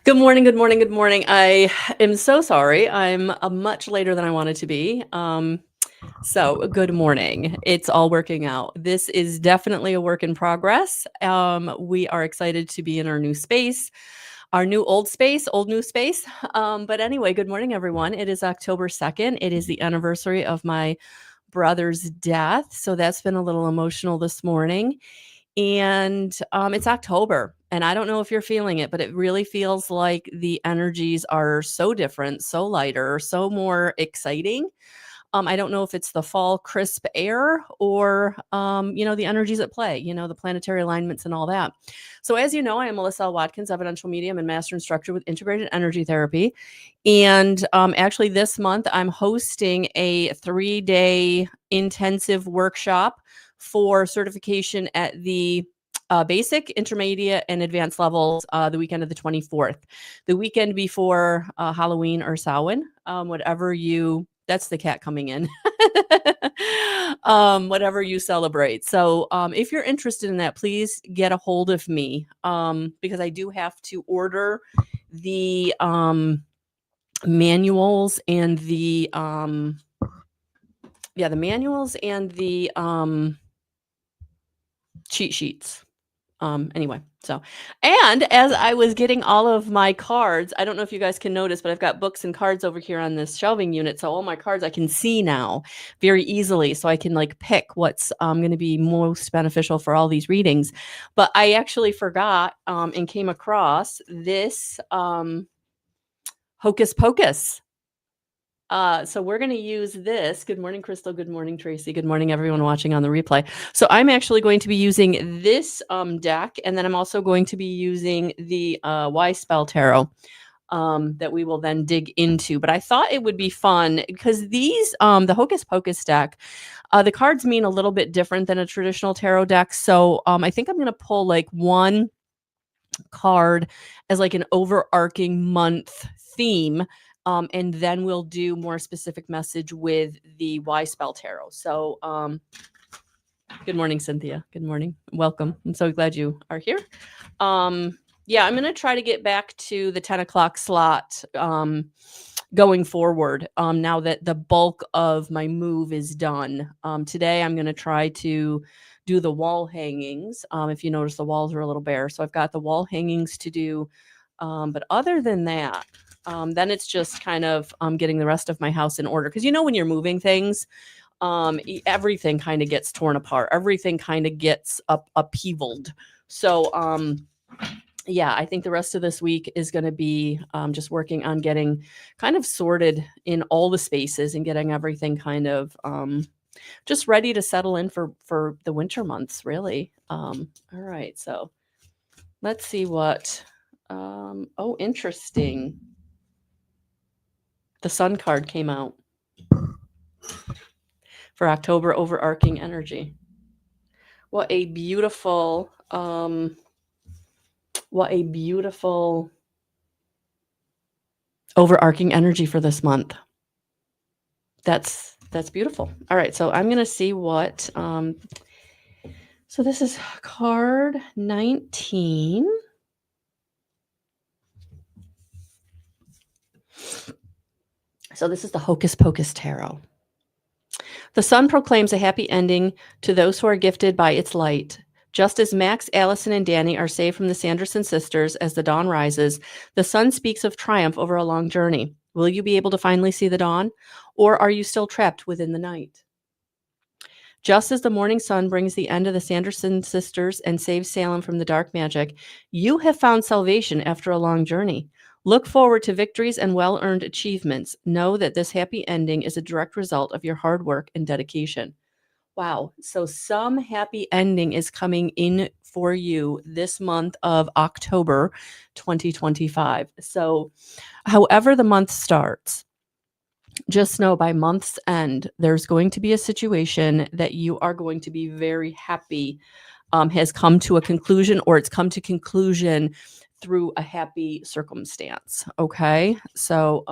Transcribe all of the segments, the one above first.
Good morning, good morning, good morning. I am so sorry. I'm much later than I wanted to be. So good morning. It's all working out. This is definitely a work in progress. We are excited to be in our new space, our new old space, old new space. But anyway, good morning, everyone. It is October 2nd. It is the anniversary of my brother's death. So that's been a little emotional this morning. And it's October, and I don't know if you're feeling it, but it really feels like the energies are so different, so lighter, so more exciting. I don't know if it's the fall crisp air or, the energies at play, the planetary alignments and all that. So, as you know, I am Melissa Watkins, evidential medium and master instructor with integrated energy therapy. And actually, this month, I'm hosting a 3-day intensive workshop for certification at the basic, intermediate, and advanced levels the weekend of the 24th, the weekend before Halloween or Samhain, whatever you. That's the cat coming in. Whatever you celebrate. So if you're interested in that, please get a hold of me because I do have to order the manuals and the cheat sheets. Anyway, and as I was getting all of my cards, I don't know if you guys can notice, but I've got books and cards over here on this shelving unit. So all my cards I can see now very easily. So I can pick what's going to be most beneficial for all these readings. But I actually forgot and came across this Hocus Pocus. So we're going to use this. Good morning, Crystal. Good morning, Tracy. Good morning, everyone watching on the replay. So I'm actually going to be using this deck, and then I'm also going to be using the Y Spell Tarot that we will then dig into. But I thought it would be fun because these, the Hocus Pocus deck, the cards mean a little bit different than a traditional tarot deck. So I think I'm going to pull one card as an overarching month theme. And then we'll do more specific message with the Y Spell Tarot. So good morning, Cynthia. Good morning. Welcome. I'm so glad you are here. I'm going to try to get back to the 10 o'clock slot going forward now that the bulk of my move is done. Today, I'm going to try to do the wall hangings. If you notice, the walls are a little bare. So I've got the wall hangings to do. But other than that, then it's just kind of getting the rest of my house in order. Because when you're moving things, everything kind of gets torn apart. Everything kind of gets upheavaled. So, I think the rest of this week is going to be just working on getting kind of sorted in all the spaces and getting everything kind of just ready to settle in for the winter months, really. All right. So let's see what. Interesting. The Sun card came out for October overarching energy. What a beautiful overarching energy for this month. That's beautiful. All right, so I'm going to see what so this is card 19. So this is the Hocus Pocus Tarot. The sun proclaims a happy ending to those who are gifted by its light. Just as Max, Allison, and Danny are saved from the Sanderson sisters as the dawn rises, the sun speaks of triumph over a long journey. Will you be able to finally see the dawn, or are you still trapped within the night? Just as the morning sun brings the end of the Sanderson sisters and saves Salem from the dark magic, you have found salvation after a long journey. Look forward to victories and well-earned achievements. Know that this happy ending is a direct result of your hard work and dedication. Wow. So some happy ending is coming in for you this month of October 2025. So however the month starts, just know by month's end, there's going to be a situation that you are going to be very happy has come to a conclusion, or it's come to conclusion through a happy circumstance. Okay. So,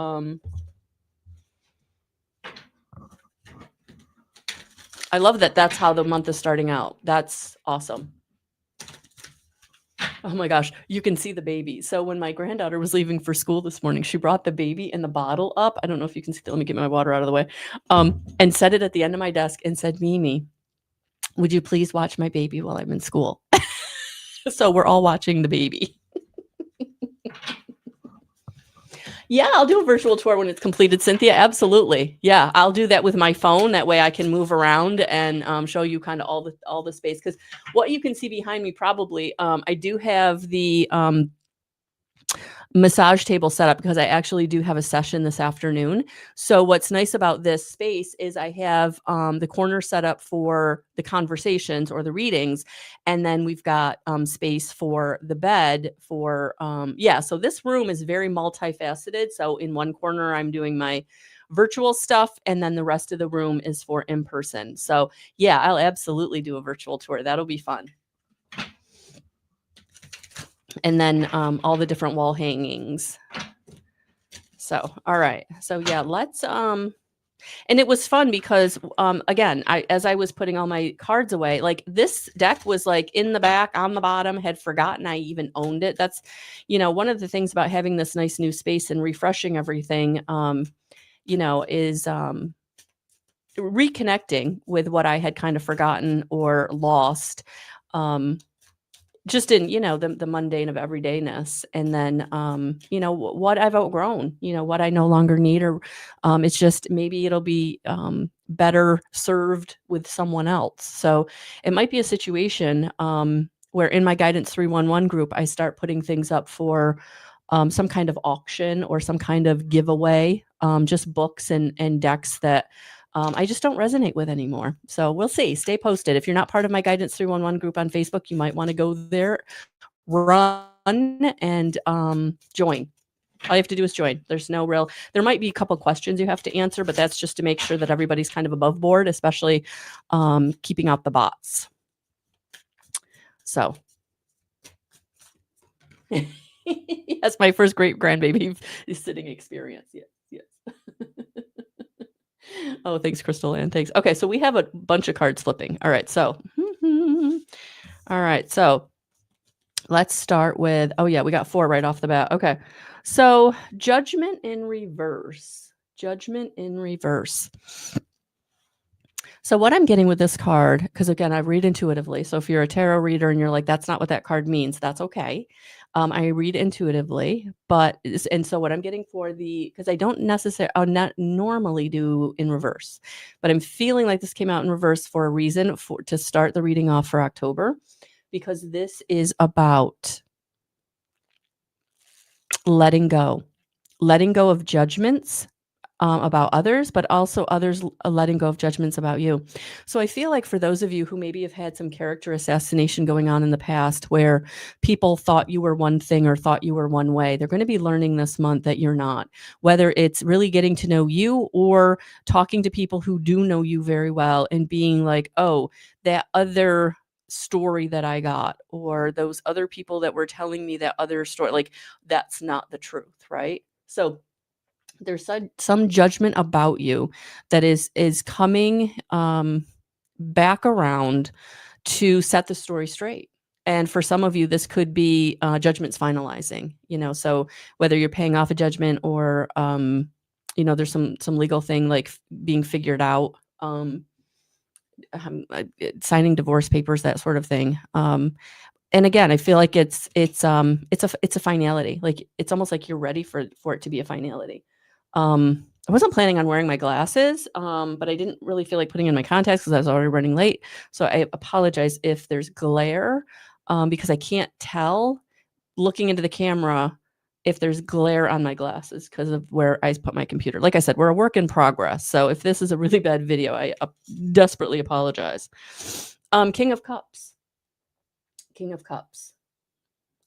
I love that that's how the month is starting out. That's awesome. Oh my gosh, you can see the baby. So when my granddaughter was leaving for school this morning, she brought the baby and the bottle up. I don't know if you can see. Let me get my water out of the way. And set it at the end of my desk and said, Mimi, would you please watch my baby while I'm in school? So we're all watching the baby. Yeah, I'll do a virtual tour when it's completed, Cynthia. Absolutely. Yeah, I'll do that with my phone. That way I can move around and show you kind of all the space. Because what you can see behind me probably, I do have the massage table set up because I actually do have a session this afternoon. So what's nice about this space is I have the corner set up for the conversations or the readings, and then we've got space for the bed for yeah. So this room is very multifaceted. So in one corner I'm doing my virtual stuff, and then the rest of the room is for in person. So yeah, I'll absolutely do a virtual tour. That'll be fun. And then all the different wall hangings. So, all right. So yeah, let's and it was fun because again, as I was putting all my cards away, like this deck was like in the back on the bottom, had forgotten I even owned it. That's, one of the things about having this nice new space and refreshing everything, is reconnecting with what I had kind of forgotten or lost. Just in, the mundane of everydayness. And then, what I've outgrown, what I no longer need, or it's just maybe it'll be better served with someone else. So it might be a situation where in my Guidance 311 group, I start putting things up for some kind of auction or some kind of giveaway, just books and decks that I just don't resonate with anymore. So we'll see. Stay posted. If you're not part of my Guidance 311 group on Facebook, you might want to go there, run, and join. All you have to do is join. There's no real, there might be a couple questions you have to answer, but that's just to make sure that everybody's kind of above board, especially keeping out the bots. So. Yes, my first great grandbaby is sitting experience. Yes, yes. Oh, thanks, Crystal Ann. Thanks. Okay, so we have a bunch of cards flipping. All right, so let's start with, oh yeah, we got 4 right off the bat. Okay, so Judgment in reverse. Judgment in reverse. So what I'm getting with this card, because again, I read intuitively. So if you're a tarot reader and you're like, that's not what that card means, that's okay. I read intuitively, and so what I'm getting for because I don't necessarily, I'll not normally do in reverse, but I'm feeling like this came out in reverse for a reason, to start the reading off for October, because this is about letting go of judgments about others, but also others letting go of judgments about you. So I feel like for those of you who maybe have had some character assassination going on in the past where people thought you were one thing or thought you were one way, they're going to be learning this month that you're not. Whether it's really getting to know you or talking to people who do know you very well and being like, oh, that other story that I got, or those other people that were telling me that other story, like that's not the truth, right? So there's some judgment about you that is coming back around to set the story straight. And for some of you, this could be judgments finalizing, so whether you're paying off a judgment or, there's some legal thing like being figured out, signing divorce papers, that sort of thing. And again, I feel like it's a finality. Like it's almost like you're ready for it to be a finality. I wasn't planning on wearing my glasses, but I didn't really feel like putting in my contacts because I was already running late. So I apologize if there's glare, because I can't tell looking into the camera if there's glare on my glasses because of where I put my computer. Like I said, we're a work in progress. So if this is a really bad video, I desperately apologize. King of Cups. King of Cups.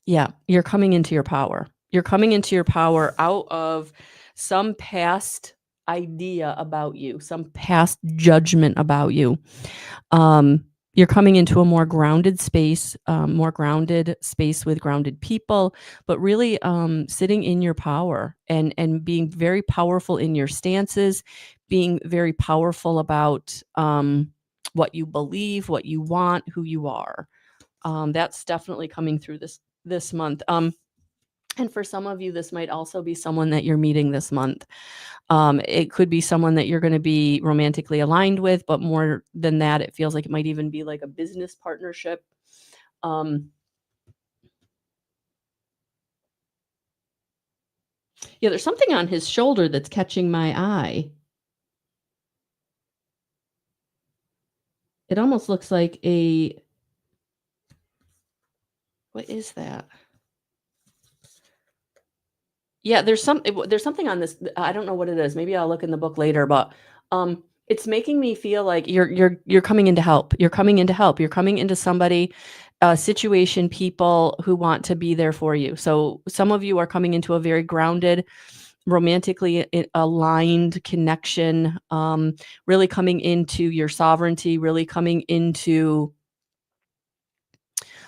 Yeah, you're coming into your power. You're coming into your power out of some past idea about you, some past judgment about you. You're coming into a more grounded space with grounded people, but really sitting in your power and being very powerful in your stances, being very powerful about what you believe, what you want, who you are. That's definitely coming through this month. And for some of you, this might also be someone that you're meeting this month. It could be someone that you're going to be romantically aligned with, but more than that, it feels like it might even be like a business partnership. Yeah, there's something on his shoulder that's catching my eye. It almost looks like what is that? Yeah, there's something on this. I don't know what it is. Maybe I'll look in the book later, but it's making me feel like you're coming in to help. You're coming in to help. You're coming into somebody, situation, people who want to be there for you. So some of you are coming into a very grounded, romantically aligned connection, really coming into your sovereignty, really coming into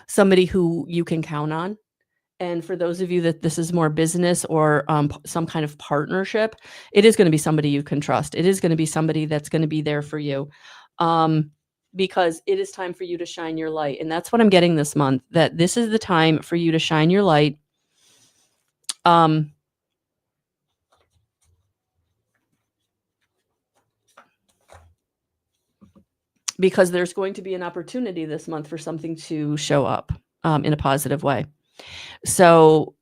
somebody who you can count on. And for those of you that this is more business or some kind of partnership, it is going to be somebody you can trust. It is going to be somebody that's going to be there for you, because it is time for you to shine your light. And that's what I'm getting this month, that this is the time for you to shine your light. Because there's going to be an opportunity this month for something to show up in a positive way. So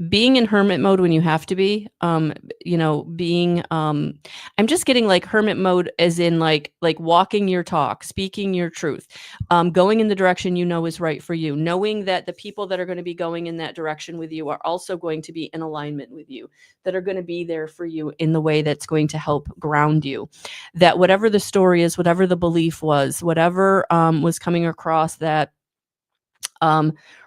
being in hermit mode when you have to be, being, I'm just getting like hermit mode as in like walking your talk, speaking your truth, going in the direction you know is right for you, knowing that the people that are going to be going in that direction with you are also going to be in alignment with you, that are going to be there for you in the way that's going to help ground you, that whatever the story is, whatever the belief was, whatever was coming across that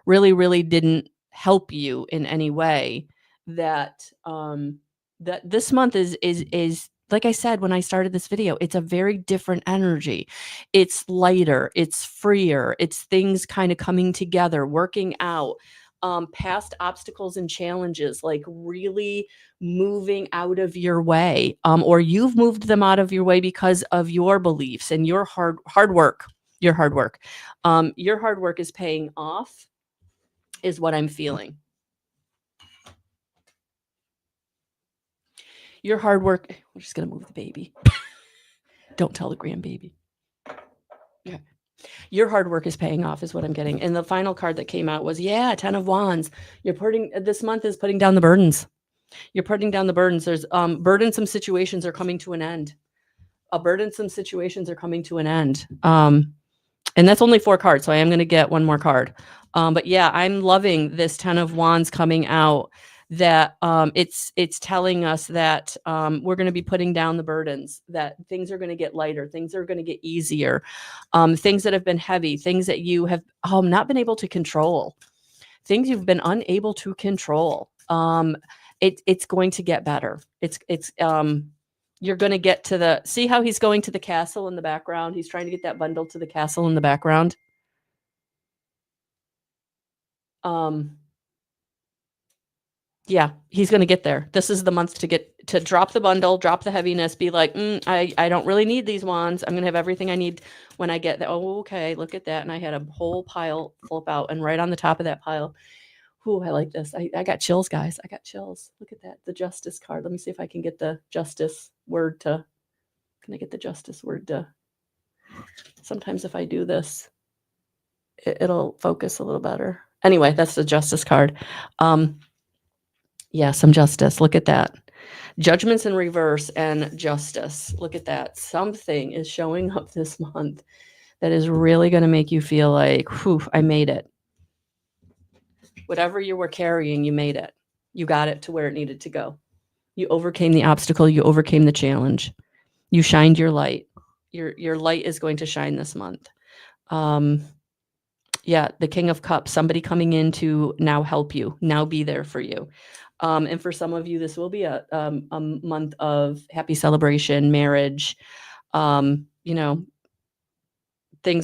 really, really didn't help you in any way, that that this month is like I said when I started this video, it's a very different energy. It's lighter, it's freer, it's things kind of coming together, working out, past obstacles and challenges, like really moving out of your way, or you've moved them out of your way because of your beliefs and your hard work. Your hard work. Your hard work is paying off, is what I'm feeling. Your hard work. We're just going to move the baby. Don't tell the grandbaby. Yeah. Your hard work is paying off, is what I'm getting. And the final card that came out was, 10 of Wands. This month is putting down the burdens. You're putting down the burdens. There's burdensome situations are coming to an end. Burdensome situations are coming to an end. And that's only 4 cards, so I am going to get one more card. But yeah, I'm loving this 10 of Wands coming out, that it's telling us that we're going to be putting down the burdens, that things are going to get lighter, things are going to get easier, things that have been heavy, things that you have not been able to control, things you've been unable to control. It's going to get better. You're going to get to see how he's going to the castle in the background. He's trying to get that bundle to the castle in the background. Yeah, he's going to get there. This is the month to drop the bundle, drop the heaviness, be like, I don't really need these wands. I'm going to have everything I need when I get there. Oh, okay. Look at that. And I had a whole pile flip out, and right on the top of that pile. Ooh, I like this. I got chills, guys. I got chills. Look at that. The Justice card. Let me see if I can get the Justice word to, can I get the Justice word to, sometimes if I do this, it'll focus a little better. Anyway, that's the Justice card. Yeah, some justice. Look at that. Judgments in reverse and justice. Look at that. Something is showing up this month that is really going to make you feel like, whew, I made it. Whatever you were carrying, you made it. You got it to where it needed to go. You overcame the obstacle. You overcame the challenge. You shined your light. Your light is going to shine this month. Yeah, the King of Cups, somebody coming in to now help you, now be there for you. And for some of you, this will be a month of happy celebration, marriage, things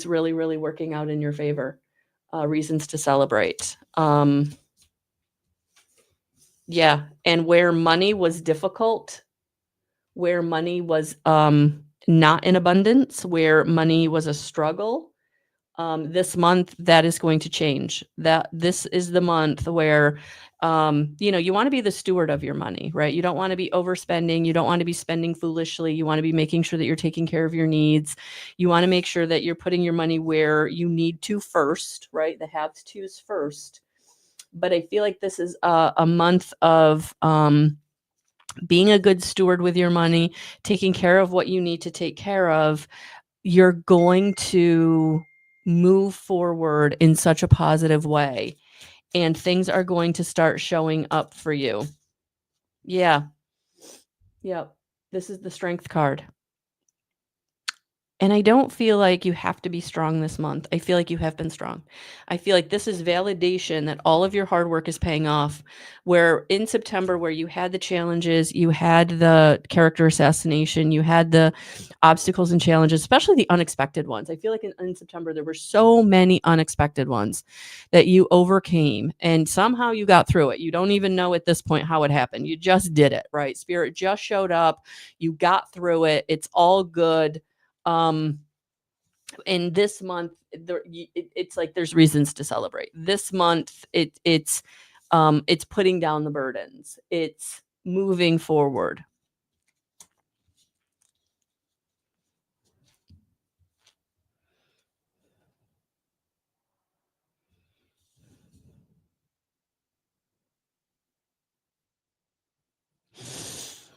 really, really working out in your favor, reasons to celebrate. Yeah, and where money was difficult, where money was not in abundance, where money was a struggle, This month, that is going to change. That this is the month where, you want to be the steward of your money, right? You don't want to be overspending. You don't want to be spending foolishly. You want to be making sure that you're taking care of your needs. You want to make sure that you're putting your money where you need to first, right? The have to's first. But I feel like this is a month of being a good steward with your money, taking care of what you need to take care of. You're going to move forward in such a positive way, and things are going to start showing up for you. Yeah. Yep. This is the strength card. And I don't feel like you have to be strong this month. I feel like you have been strong. I feel like this is validation that all of your hard work is paying off. Where in September, where you had the challenges, you had the character assassination, you had the obstacles and challenges, especially the unexpected ones. I feel like in September, there were so many unexpected ones that you overcame, and somehow you got through it. You don't even know at this point how it happened. You just did it, right? Spirit just showed up. You got through it. It's all good. In this month, it's like there's reasons to celebrate. This month, it's putting down the burdens. It's moving forward.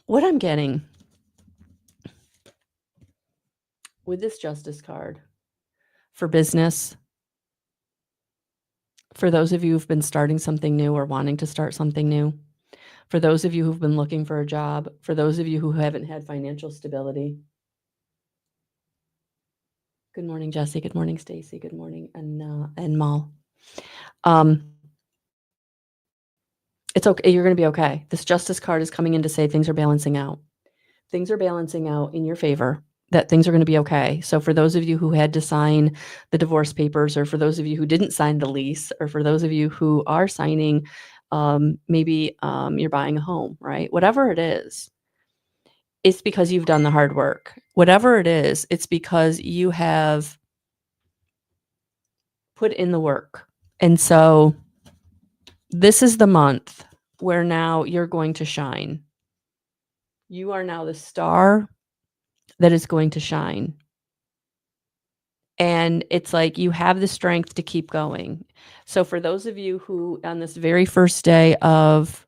What I'm getting with this Justice card for business, for those of you who've been starting something new or wanting to start something new, for those of you who've been looking for a job, for those of you who haven't had financial stability. Good morning, Jesse. Good morning, Stacy. Good morning, and Mal. It's okay. You're going to be okay. This Justice card is coming in to say things are balancing out. Things are balancing out in your favor, that things are going to be okay. So for those of you who had to sign the divorce papers, or for those of you who didn't sign the lease, or for those of you who are signing, maybe you're buying a home, right? Whatever it is, it's because you've done the hard work. Whatever it is, it's because you have put in the work. And so this is the month where now you're going to shine. You are now the star that is going to shine. And it's like you have the strength to keep going. So for those of you who on this very first day of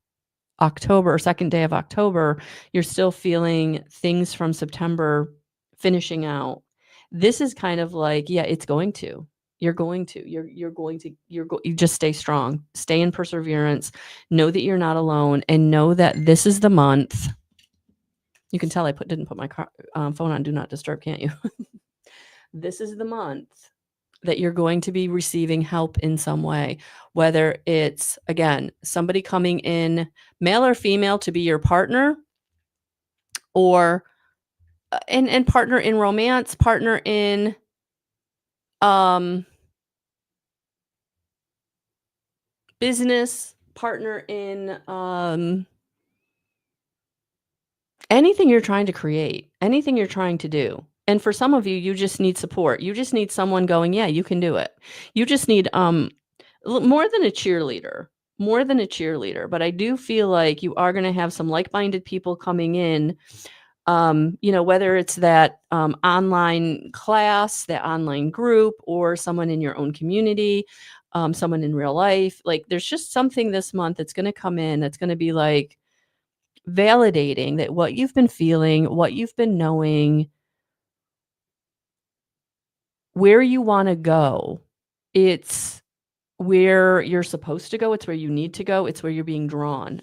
October, or second day of October, you're still feeling things from September finishing out. This is kind of like, yeah, it's going to. You just stay strong, stay in perseverance, know that you're not alone, and know that this is the month. You can tell I didn't put my phone on do not disturb, can't you? This is the month that you're going to be receiving help in some way, whether it's, again, somebody coming in, male or female, to be your partner, or and partner in romance, partner in business, partner in anything you're trying to create, anything you're trying to do. And for some of you, you just need support. You just need someone going, yeah, you can do it. You just need more than a cheerleader, but I do feel like you are going to have some like-minded people coming in, whether it's that online class, that online group, or someone in your own community, someone in real life. Like there's just something this month that's going to come in that's going to be like validating that what you've been feeling, what you've been knowing, where you want to go, it's where you're supposed to go. It's where you need to go. It's where you're being drawn.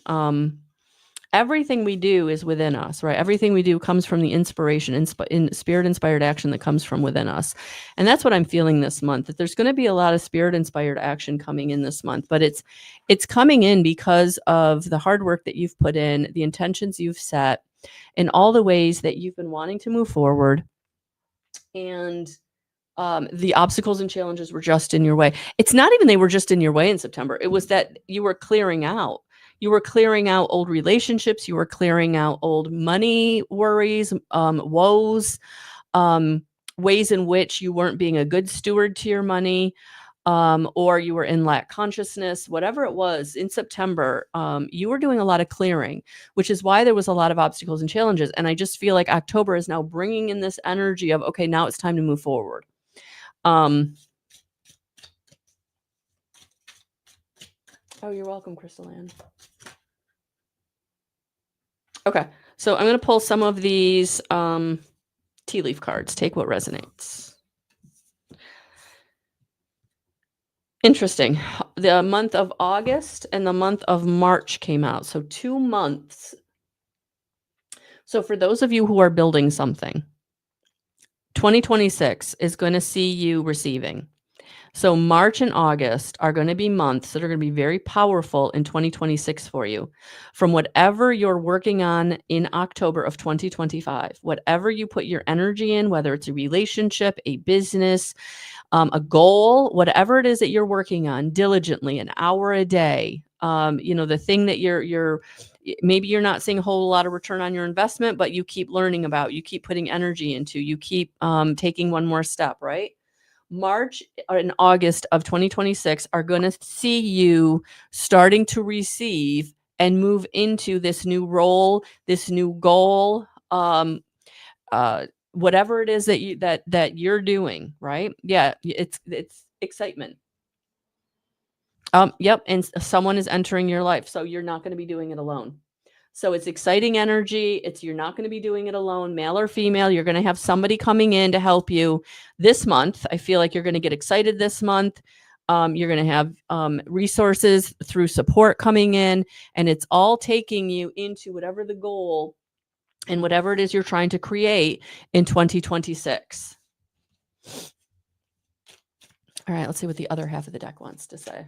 Everything we do is within us, right? Everything we do comes from the inspiration, in spirit-inspired action that comes from within us. And that's what I'm feeling this month, that there's going to be a lot of spirit-inspired action coming in this month, but it's coming in because of the hard work that you've put in, the intentions you've set, and all the ways that you've been wanting to move forward. And the obstacles and challenges were just in your way. It's not even they were just in your way in September. It was that you were clearing out. You were clearing out old relationships. You were clearing out old money worries, woes. ways in which you weren't being a good steward to your money, or you were in lack consciousness, whatever it was in September, you were doing a lot of clearing, which is why there was a lot of obstacles and challenges. And I just feel like October is now bringing in this energy of, okay, now it's time to move forward. Oh, you're welcome, Crystal Ann. Okay, so I'm going to pull some of these tea leaf cards. Take what resonates. Interesting. The month of August and the month of March came out. So 2 months. So for those of you who are building something, 2026 is going to see you receiving. So March and August are going to be months that are going to be very powerful in 2026 for you. From whatever you're working on in October of 2025, whatever you put your energy in, whether it's a relationship, a business, a goal, whatever it is that you're working on diligently, an hour a day, the thing that you're maybe you're not seeing a whole lot of return on your investment, but you keep learning about, you keep putting energy into, you keep taking one more step, right? March and August of 2026 are going to see you starting to receive and move into this new role, this new goal, whatever it is that you're doing, right? Yeah, it's excitement. Yep, and someone is entering your life, so you're not going to be doing it alone. So it's exciting energy. You're not going to be doing it alone, male or female. You're going to have somebody coming in to help you this month. I feel like you're going to get excited this month. You're going to have resources through support coming in, and it's all taking you into whatever the goal and whatever it is you're trying to create in 2026. All right, let's see what the other half of the deck wants to say.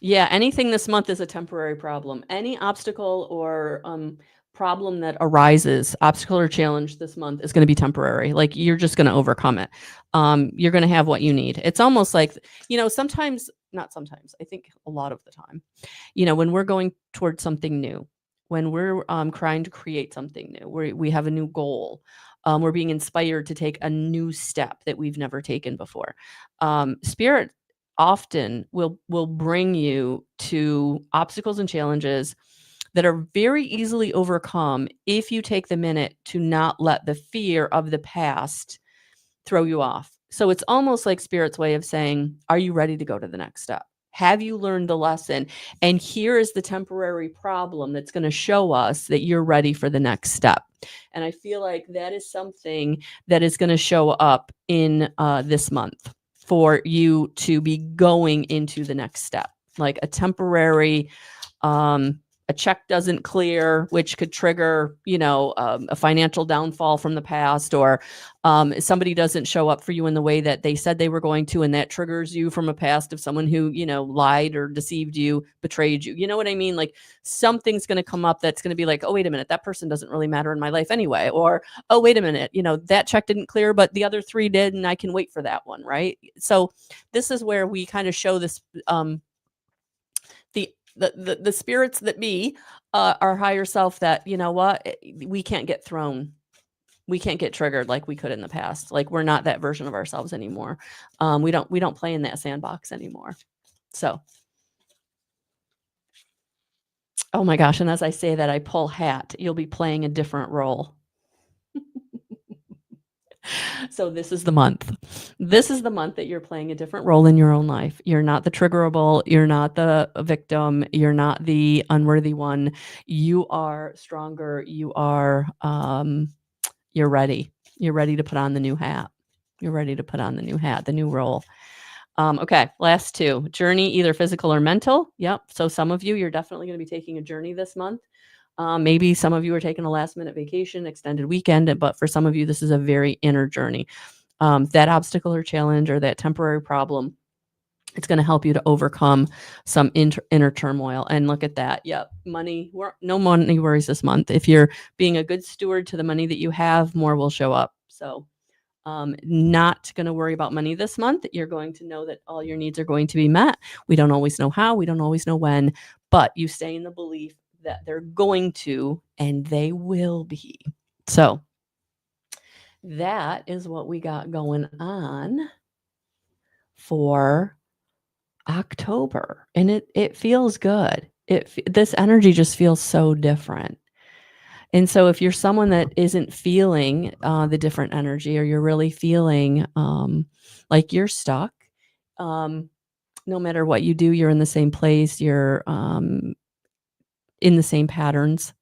Yeah, anything this month is a temporary problem. Any obstacle or problem that arises, obstacle or challenge this month is going to be temporary. Like you're just going to overcome it. You're going to have what you need. It's almost like, sometimes, not sometimes, I think a lot of the time, when we're going towards something new, when we're trying to create something new, we have a new goal. We're being inspired to take a new step that we've never taken before. Spirit often will bring you to obstacles and challenges that are very easily overcome if you take the minute to not let the fear of the past throw you off. So it's almost like Spirit's way of saying, are you ready to go to the next step? Have you learned the lesson? And here is the temporary problem that's going to show us that you're ready for the next step. And I feel like that is something that is going to show up in this month for you to be going into the next step, like a temporary, a check doesn't clear, which could trigger, a financial downfall from the past, or somebody doesn't show up for you in the way that they said they were going to, and that triggers you from a past of someone who, lied or deceived you, betrayed you. You know what I mean? Like something's going to come up that's going to be like, oh, wait a minute, that person doesn't really matter in my life anyway. Or, oh, wait a minute, that check didn't clear, but the other 3 did, and I can wait for that one, right? So this is where we kind of show this, the spirits that be our higher self, that we can't get thrown, we can't get triggered like we could in the past. Like we're not that version of ourselves anymore. We don't play in that sandbox anymore. So oh my gosh, and as I say that, I pull hat. You'll be playing a different role. So this is the month. This is the month that you're playing a different role in your own life. You're not the triggerable. You're not the victim. You're not the unworthy one. You are stronger. You are, you're ready. You're ready to put on the new hat. You're ready to put on the new hat, the new role. Okay, last 2. Journey, either physical or mental. Yep. So some of you, you're definitely going to be taking a journey this month. Maybe some of you are taking a last minute vacation, extended weekend, but for some of you, this is a very inner journey. That obstacle or challenge or that temporary problem, it's going to help you to overcome some inner turmoil. And look at that. Yep. Money, no money worries this month. If you're being a good steward to the money that you have, more will show up. So Not going to worry about money this month. You're going to know that all your needs are going to be met. We don't always know how, we don't always know when, but you stay in the belief that they're going to, and they will be. So that is what we got going on for October. And it feels good. This energy just feels so different. And so if you're someone that isn't feeling the different energy, or you're really feeling like you're stuck, no matter what you do, you're in the same place, you're in the same patterns.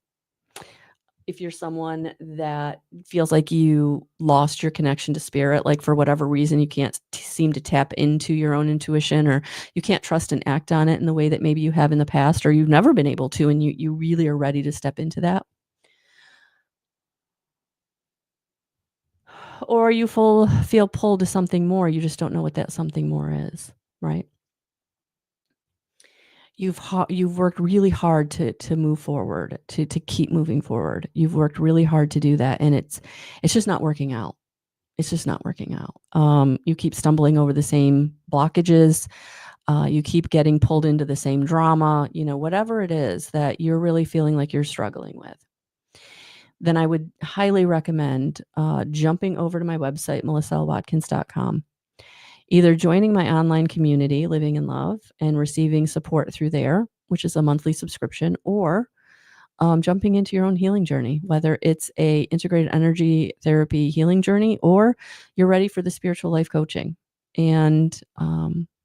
If you're someone that feels like you lost your connection to spirit, like for whatever reason, you can't seem to tap into your own intuition, or you can't trust and act on it in the way that maybe you have in the past, or you've never been able to, and you really are ready to step into that. Or you feel pulled to something more, you just don't know what that something more is, right? You've worked really hard to move forward, to keep moving forward. You've worked really hard to do that, and it's just not working out. It's just not working out. You keep stumbling over the same blockages. You keep getting pulled into the same drama, whatever it is that you're really feeling like you're struggling with. Then I would highly recommend jumping over to my website, melissawwatkins.com, either joining my online community, Living in Love, and receiving support through there, which is a monthly subscription, or jumping into your own healing journey, whether it's a integrated energy therapy healing journey, or you're ready for the spiritual life coaching. And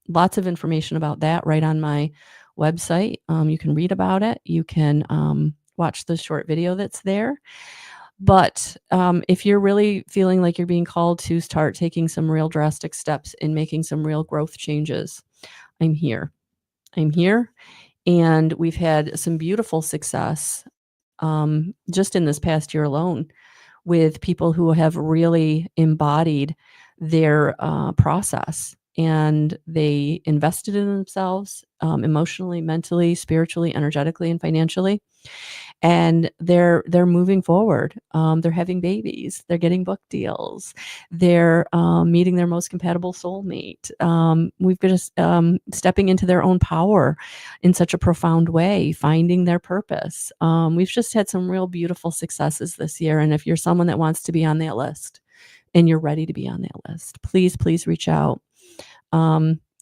lots of information about that right on my website. You can read about it. You can watch the short video that's there. But if you're really feeling like you're being called to start taking some real drastic steps in making some real growth changes, I'm here. I'm here. And we've had some beautiful success just in this past year alone, with people who have really embodied their process, and they invested in themselves emotionally, mentally, spiritually, energetically, and financially. And they're moving forward. They're having babies. They're getting book deals. They're meeting their most compatible soulmate. We've been just stepping into their own power in such a profound way, finding their purpose. We've just had some real beautiful successes this year. And if you're someone that wants to be on that list, and you're ready to be on that list, please reach out.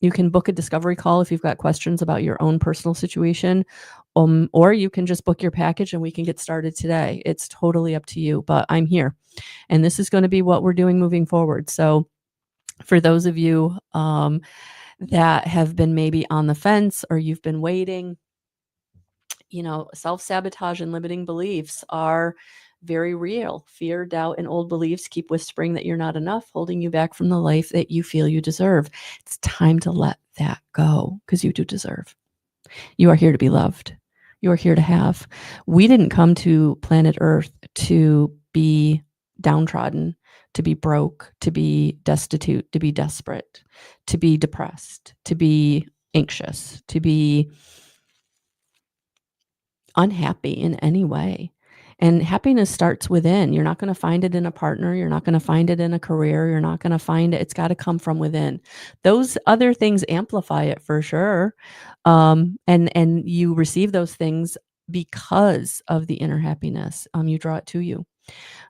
You can book a discovery call if you've got questions about your own personal situation, or you can just book your package and we can get started today. It's totally up to you, but I'm here, and this is going to be what we're doing moving forward. So for those of you that have been maybe on the fence, or you've been waiting, self-sabotage and limiting beliefs are very real. Fear, doubt, and old beliefs keep whispering that you're not enough, holding you back from the life that you feel you deserve. It's time to let that go, because you do deserve. You are here to be loved. You are here to have. We didn't come to planet Earth to be downtrodden, to be broke, to be destitute, to be desperate, to be depressed, to be anxious, to be unhappy in any way. And happiness starts within. You're not going to find it in a partner. You're not going to find it in a career. You're not going to find it. It's got to come from within. Those other things amplify it for sure. And you receive those things because of the inner happiness. You draw it to you.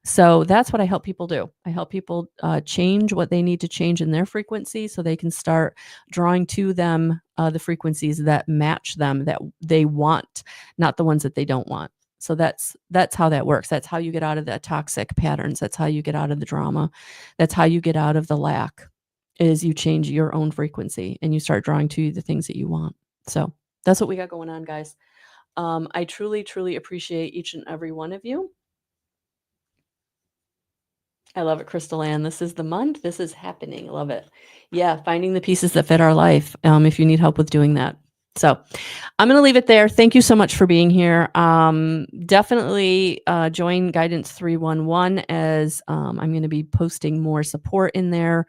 So that's what I help people do. I help people change what they need to change in their frequency, so they can start drawing to them the frequencies that match them, that they want, not the ones that they don't want. So that's how that works. That's how you get out of the toxic patterns. That's how you get out of the drama. That's how you get out of the lack, is you change your own frequency and you start drawing to you the things that you want. So that's what we got going on, guys. I truly, truly appreciate each and every one of you. I love it, Crystal Ann. This is the month. This is happening. Love it. Yeah, finding the pieces that fit our life. If you need help with doing that. So I'm going to leave it there. Thank you so much for being here. Definitely join Guidance 311, as I'm going to be posting more support in there,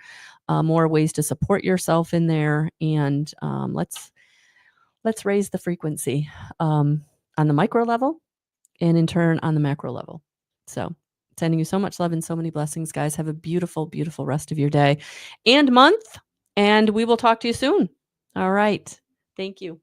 more ways to support yourself in there. And let's raise the frequency on the micro level, and in turn on the macro level. So Sending you so much love and so many blessings, guys. Have a beautiful, beautiful rest of your day and month, and we will talk to you soon. All right. Thank you.